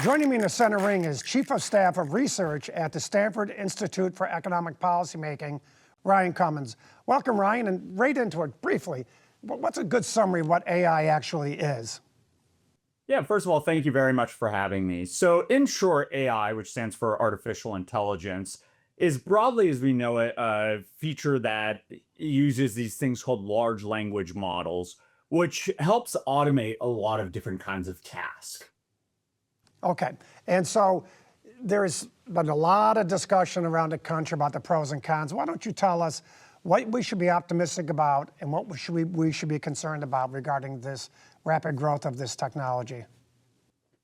Joining me in the center ring is Chief of Staff of Research at the Stanford Institute for Economic Policymaking, Ryan Cummings. Welcome, Ryan, and right into it briefly. What's a good summary of what AI actually is? Yeah, first of all, thank you very much for having me. So, in short, AI, which stands for artificial intelligence, is broadly as we know it a feature that uses these things called large language models, which helps automate a lot of different kinds of tasks. Okay, and so there's been a lot of discussion around the country about the pros and cons. Why don't you tell us what we should be optimistic about and what we should be concerned about regarding this rapid growth of this technology?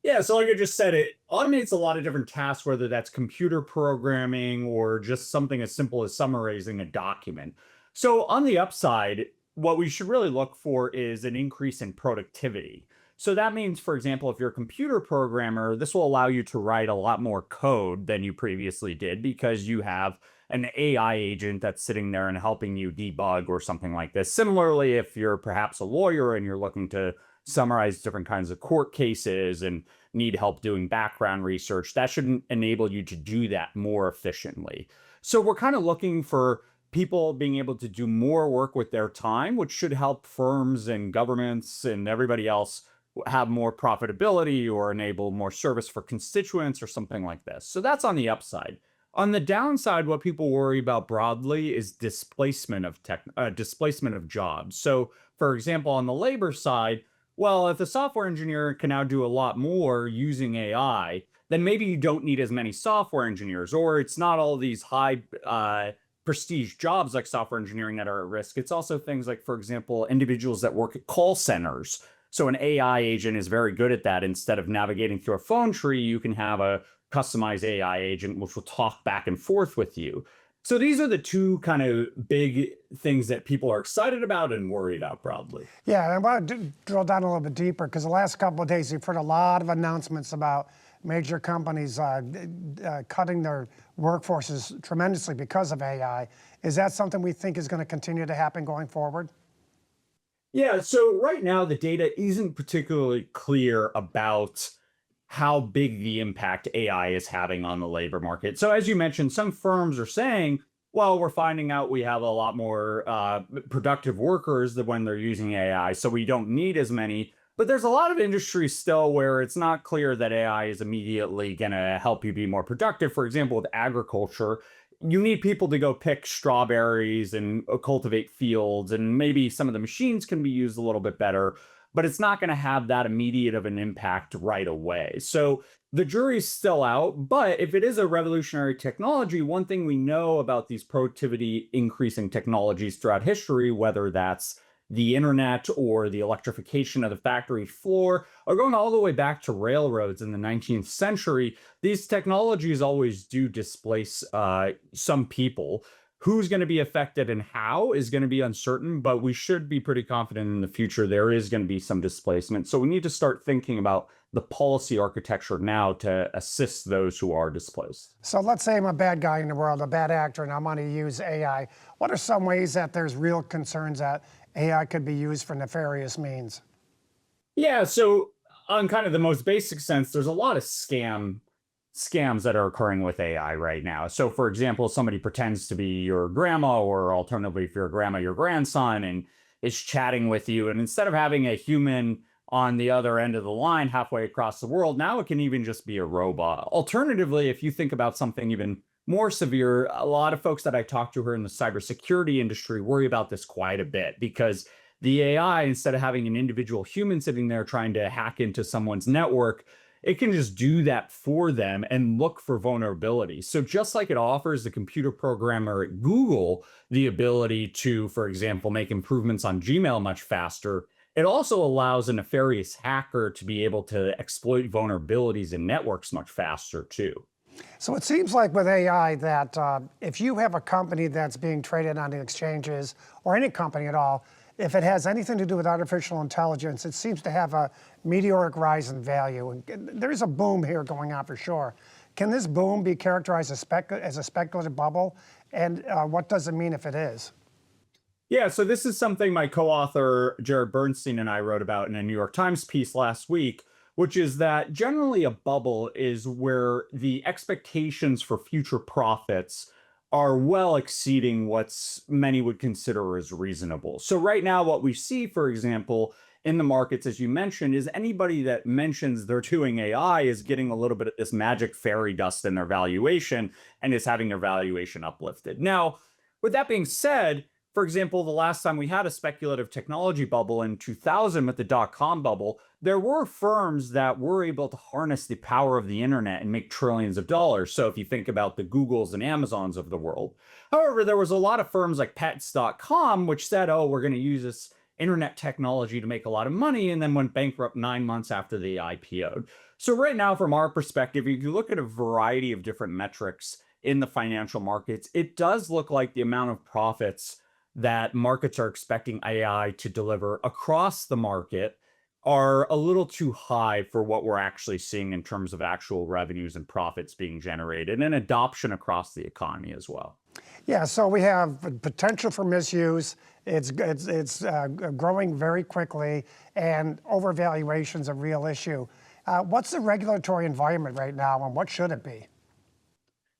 Yeah, so like I just said, it automates a lot of different tasks, whether that's computer programming or just something as simple as summarizing a document. So, on the upside, what we should really look for is an increase in productivity. So, that means, for example, if you're a computer programmer, this will allow you to write a lot more code than you previously did because you have an AI agent that's sitting there and helping you debug or something like this. Similarly, if you're perhaps a lawyer and you're looking to summarize different kinds of court cases and need help doing background research, that should enable you to do that more efficiently. So we're kind of looking for people being able to do more work with their time, which should help firms and governments and everybody else have more profitability or enable more service for constituents or something like this. So that's on the upside. On the downside, what people worry about broadly is displacement of jobs. So, for example, on the labor side, well, if the software engineer can now do a lot more using AI, then maybe you don't need as many software engineers, or it's not all these high prestige jobs like software engineering that are at risk. It's also things like, for example, individuals that work at call centers. So an AI agent is very good at that. Instead of navigating through a phone tree, you can have a customized AI agent which will talk back and forth with you. So these are the two kind of big things that people are excited about and worried about broadly. Yeah, I want to drill down a little bit deeper because the last couple of days we've heard a lot of announcements about major companies cutting their workforces tremendously because of AI. Is that something we think is going to continue to happen going forward? Yeah, so right now the data isn't particularly clear about how big the impact AI is having on the labor market. So, as you mentioned, some firms are saying, well, we're finding out we have a lot more productive workers than when they're using AI, so we don't need as many. But there's a lot of industries still where it's not clear that AI is immediately going to help you be more productive. For example, with agriculture, you need people to go pick strawberries and cultivate fields, and maybe some of the machines can be used a little bit better, but it's not going to have that immediate of an impact right away. So the jury's still out, but if it is a revolutionary technology, one thing we know about these productivity increasing technologies throughout history, whether that's the internet or the electrification of the factory floor, or going all the way back to railroads in the 19th century, these technologies always do displace some people. Who's going to be affected and how is going to be uncertain, but we should be pretty confident in the future there is going to be some displacement. So we need to start thinking about the policy architecture now to assist those who are displaced. So let's say I'm a bad guy in the world, a bad actor, and I want to use AI. What are some ways that there's real concerns that AI could be used for nefarious means? Yeah, so on kind of the most basic sense, there's a lot of scams that are occurring with AI right now. So, for example, somebody pretends to be your grandma, or alternatively, if you're a grandma, your grandson, and is chatting with you. And instead of having a human on the other end of the line halfway across the world, now it can even just be a robot. Alternatively, if you think about something even more severe, a lot of folks that I talk to who are in the cybersecurity industry worry about this quite a bit because the AI, instead of having an individual human sitting there trying to hack into someone's network, it can just do that for them and look for vulnerabilities. So just like it offers the computer programmer at Google the ability to, for example, make improvements on Gmail much faster, it also allows a nefarious hacker to be able to exploit vulnerabilities in networks much faster too. So it seems like with AI that if you have a company that's being traded on the exchanges, or any company at all, if it has anything to do with artificial intelligence, it seems to have a meteoric rise in value. And there's a boom here going on for sure. Can this boom be characterized as a speculative bubble? And what does it mean if it is? Yeah, so this is something my co-author Jared Bernstein and I wrote about in a New York Times piece last week, which is that generally a bubble is where the expectations for future profits are well exceeding what's many would consider as reasonable. So right now, what we see, for example, in the markets, as you mentioned, is anybody that mentions they're doing AI is getting a little bit of this magic fairy dust in their valuation and is having their valuation uplifted. Now, with that being said, for example, the last time we had a speculative technology bubble in 2000 with the dot-com bubble, there were firms that were able to harness the power of the internet and make trillions of dollars. So if you think about the Googles and Amazons of the world. However, there was a lot of firms like pets.com, which said, oh, we're going to use this internet technology to make a lot of money, and then went bankrupt 9 months after they IPO'd. So right now, from our perspective, if you look at a variety of different metrics in the financial markets, it does look like the amount of profits that markets are expecting AI to deliver across the market are a little too high for what we're actually seeing in terms of actual revenues and profits being generated and adoption across the economy as well. Yeah, so we have potential for misuse. It's growing very quickly, and overvaluation is a real issue. What's the regulatory environment right now, and what should it be?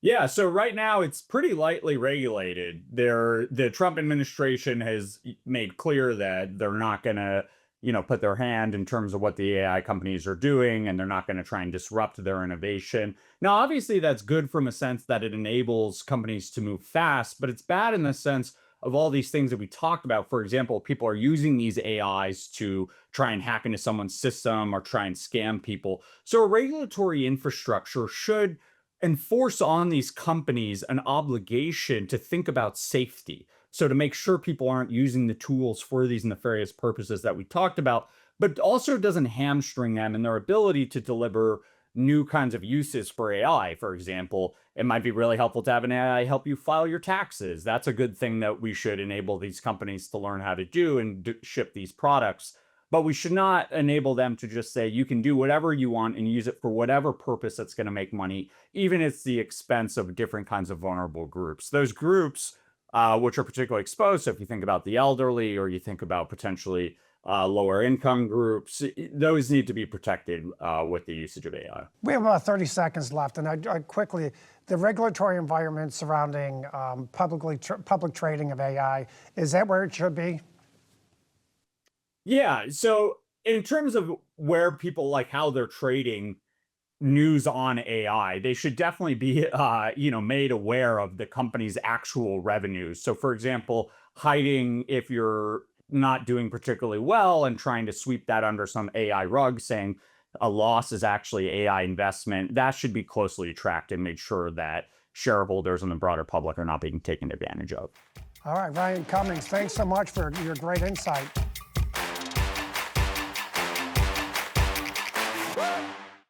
Yeah, so right now it's pretty lightly regulated. The Trump administration has made clear that they're not going to, put their hand in terms of what the AI companies are doing, and they're not going to try and disrupt their innovation. Now, obviously, that's good from a sense that it enables companies to move fast, but it's bad in the sense of all these things that we talked about. For example, people are using these AIs to try and hack into someone's system or try and scam people. So a regulatory infrastructure should enforce on these companies an obligation to think about safety. So to make sure people aren't using the tools for these nefarious purposes that we talked about, but also doesn't hamstring them in their ability to deliver new kinds of uses for AI. For example, it might be really helpful to have an AI help you file your taxes. That's a good thing that we should enable these companies to learn how to do and ship these products. But we should not enable them to just say, you can do whatever you want and use it for whatever purpose that's going to make money, even at the expense of different kinds of vulnerable groups. Those groups, which are particularly exposed, so if you think about the elderly or you think about potentially lower income groups, those need to be protected with the usage of AI. We have about 30 seconds left, and I quickly, the regulatory environment surrounding public trading of AI, is that where it should be? Yeah. So in terms of where people like how they're trading news on AI, they should definitely be, made aware of the company's actual revenues. So, for example, hiding if you're not doing particularly well and trying to sweep that under some AI rug, saying a loss is actually AI investment, that should be closely tracked and made sure that shareholders and the broader public are not being taken advantage of. All right, Ryan Cummings, thanks so much for your great insight.